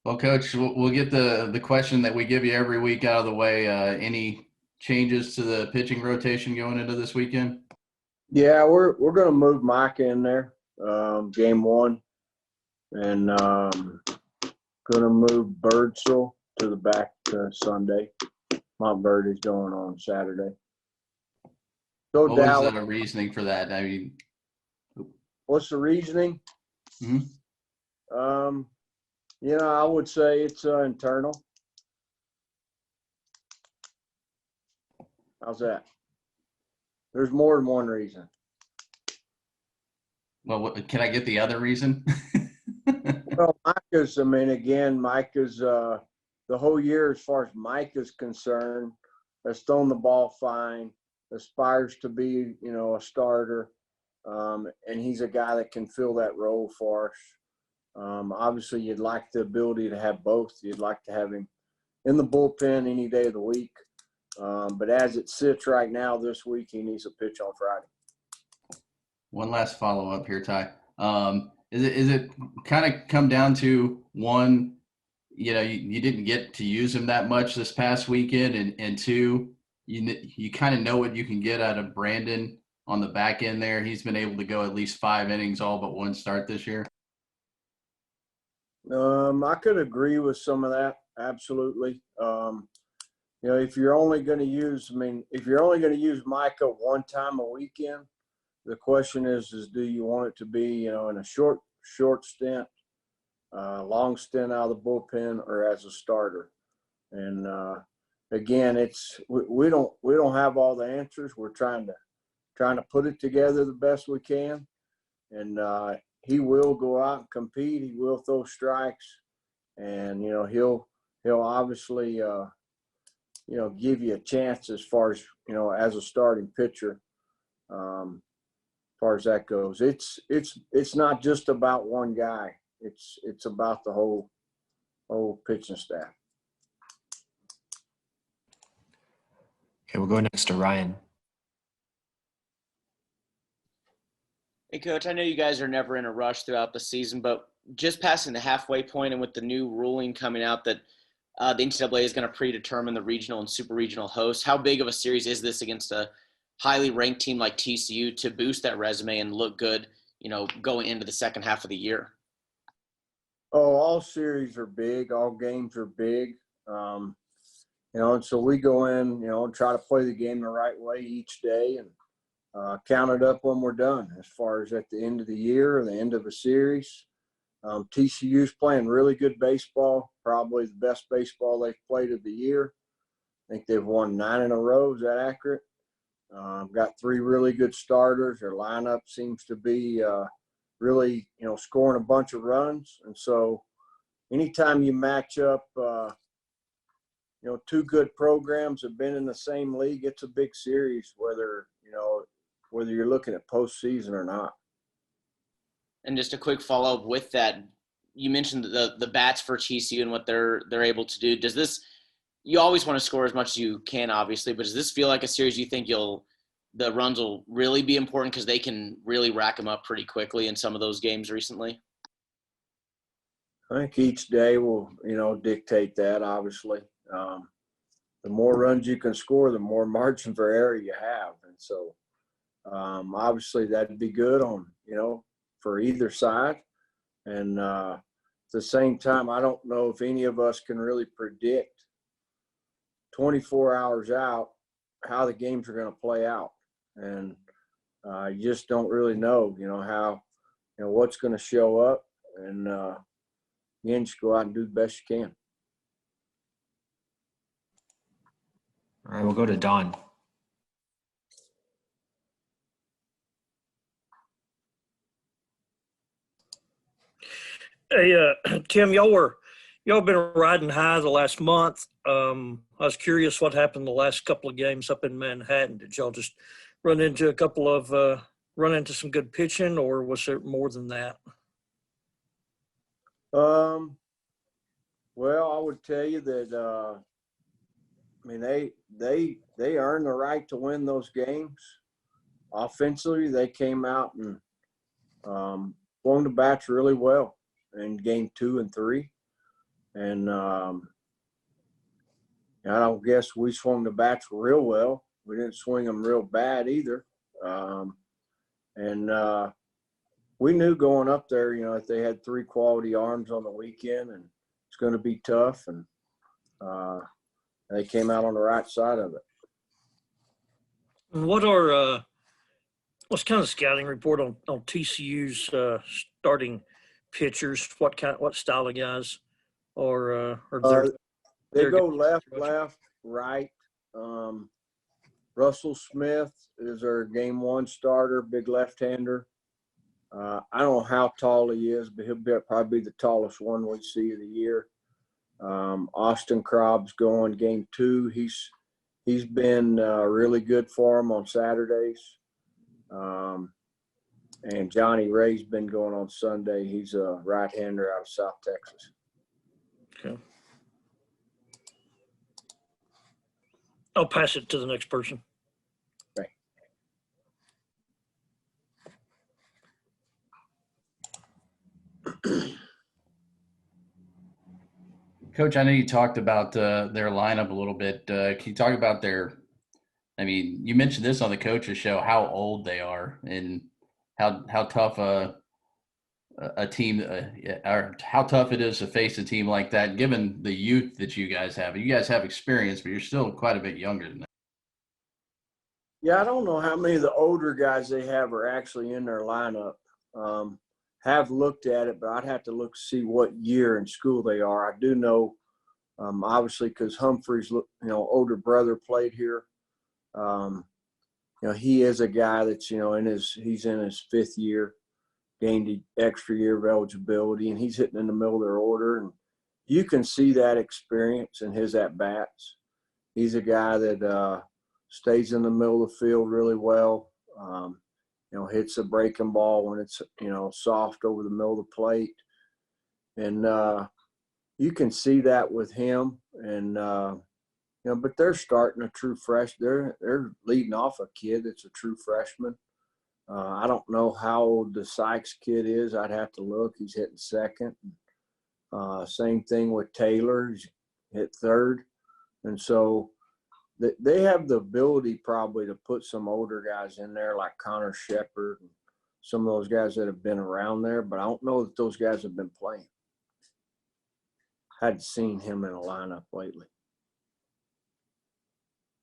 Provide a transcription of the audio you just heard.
Well, Coach, we'll get the question that we give you every week out of the way. Any changes to the pitching rotation going into this weekend? Yeah, we're going to move Mike in there, game one, and going to move Birdsell to the back Sunday. Montverde's going on Saturday. So What was Dallas, the reasoning for that? I mean, what's the reasoning? mhm. I would say it's internal. How's that? There's more than one reason. Well, can I get the other reason? Well, Mike is the whole year, as far as Mike is concerned, has thrown the ball fine, aspires to be, a starter, and he's a guy that can fill that role for us. Obviously, you'd like the ability to have both. You'd like to have him in the bullpen any day of the week. But as it sits right now this week, he needs to pitch on Friday. One last follow-up here, Ty. Is it kind of come down to one, you didn't get to use him that much this past weekend, and two, you kind of know what you can get out of Brandon on the back end there. He's been able to go at least 5 innings, all but one start this year. I could agree with some of that. Absolutely. If you're only going to use Micah one time a weekend, the question is do you want it to be, in a short stint, long stint out of the bullpen, or as a starter? And again, we don't have all the answers. We're trying to put it together the best we can, and he will go out and compete. He will throw strikes, and he'll obviously give you a chance as far as a starting pitcher. As far as that goes, it's not just about one guy. It's about the whole pitching staff. Okay, we'll go next to Ryan. Hey, Coach, I know you guys are never in a rush throughout the season, but just passing the halfway point and with the new ruling coming out that the NCAA is going to predetermine the regional and super regional hosts, how big of a series is this against a highly ranked team like TCU to boost that resume and look good, going into the second half of the year? Oh, all series are big. All games are big. And so we go in, and try to play the game the right way each day and count it up when we're done. As far as at the end of the year or the end of a series, TCU's playing really good baseball, probably the best baseball they've played of the year. I think they've won 9 in a row. Is that accurate? Got 3 really good starters. Their lineup seems to be really, scoring a bunch of runs. And so anytime you match up, 2 good programs have been in the same league, it's a big series, whether you're looking at postseason or not. And just a quick follow-up with that, you mentioned the bats for TCU and what they're able to do. Does this – you always want to score as much as you can, obviously, but does this feel like a series you think the runs will really be important because they can really rack them up pretty quickly in some of those games recently? I think each day will, dictate that, obviously. The more runs you can score, the more margin for error you have. And so, obviously, that'd be good for either side. And at the same time, I don't know if any of us can really predict 24 hours out how the games are going to play out. And you just don't really know, how, what's going to show up. And, again, just go out and do the best you can. All right, we'll go to Don. Hey, Tim, y'all been riding high the last month. I was curious what happened the last couple of games up in Manhattan. Did y'all just run into some good pitching, or was it more than that? Well, I would tell you that they earned the right to win those games. Offensively, they came out and flung the bats really well in game 2 and 3. And I don't guess we swung the bats real well. We didn't swing them real bad either. And we knew going up there, you know, if they had 3 quality arms on the weekend, and it's going to be tough. And they came out on the right side of it. And what's kind of scouting report on TCU's starting pitchers? What style of guys are there? They go left, right. Russell Smith is our game 1 starter, big left-hander. I don't know how tall he is, but he'll probably be the tallest one we see of the year. Austin Cobb's going game 2. He's been really good for him on Saturdays. And Johnny Ray's been going on Sunday. He's a right-hander out of South Texas. Okay. I'll pass it to the next person. Right. Coach, I know you talked about their lineup a little bit. Can you talk about you mentioned this on the coaches show, how old they are and how tough a team or how tough it is to face a team like that, given the youth that you guys have. You guys have experience, but you're still quite a bit younger than that. Yeah, I don't know how many of the older guys they have are actually in their lineup. Have looked at it, but I'd have to look to see what year in school they are. I do know, obviously, because Humphrey's, older brother played here. He is a guy that's, he's in his 5th year, gained an extra year of eligibility, and he's hitting in the middle of their order. And you can see that experience in his at-bats. He's a guy that stays in the middle of the field really well. Hits a breaking ball when it's, soft over the middle of the plate. And you can see that with him. And, but they're starting a true They're leading off a kid that's a true freshman. I don't know how old the Sykes kid is. I'd have to look. He's hitting 2nd. Same thing with Taylor. He's hit 3rd. And so they have the ability probably to put some older guys in there like Connor Shepard and some of those guys that have been around there, but I don't know that those guys have been playing. Hadn't seen him in a lineup lately.